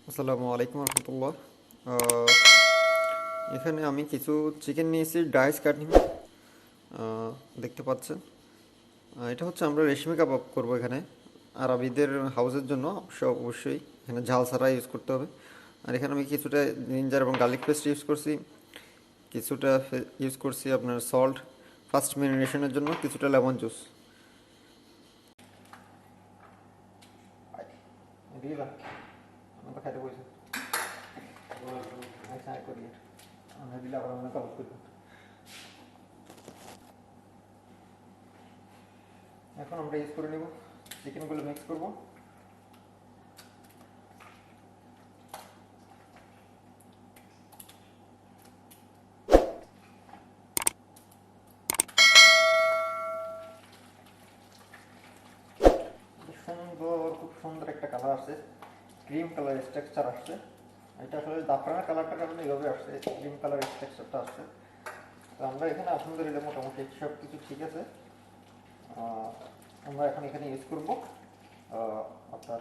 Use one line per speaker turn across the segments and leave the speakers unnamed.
আসসালামু আলাইকুম রহমতুল্লাহ। এখানে আমি কিছু চিকেন নিয়েছি ডাইস কাটিং, দেখতে পাচ্ছেন। এটা হচ্ছে আমরা রেশমি কাবাব করব এখানে আরবিদের হাউসের জন্য। অবশ্যই এখানে ঝাল ছাড়া ইউজ করতে হবে। আর এখানে আমি কিছুটা জিঞ্জার এবং গার্লিক পেস্ট ইউজ করছি, কিছুটা ইউজ করছি আপনার সল্ট ফার্স্ট ম্যারিনেশনের জন্য, কিছুটা লেমন জুস দিলাম। আমরা খাইতে বসে আমরা দিলে আবার আমরা কাবাব করব। এখন আমরা ইউজ করে নেব, চিকেনগুলো মিক্স করব। খুব সুন্দর একটা কালার আসছে, ক্রিম কালার স্ট্রাকচার আসছে। এটা আসলে জাফরানের কালারটার কারণে এইভাবে আসছে, ক্রিম কালার স্ট্রাকচারটা আসছে। তো আমরা এখানে আলহামদুলিল্লাহ মোটামুটি সব কিছু ঠিক আছে। আমরা এখন এখানে ইউজ করব আপনার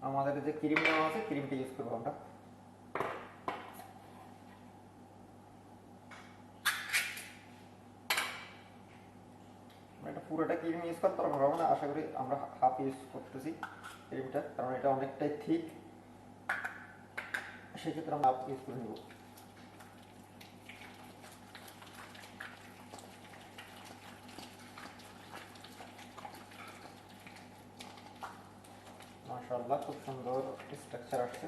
আমাদের যে ক্রিম নেওয়া আছে, ক্রিমটা ইউজ করবো আমরা। এটা পুরোটা ক্রিম ইউজ করতে পারবো না, আশা করি আমরা হাফ ইউজ করতেছি ক্রিমটা, কারণ এটা অনেকটাই থিক, সেক্ষেত্রে আমরা হাফ ইউজ করে নেব। মাশাআল্লাহ, খুব সুন্দর স্ট্রাকচার আসছে।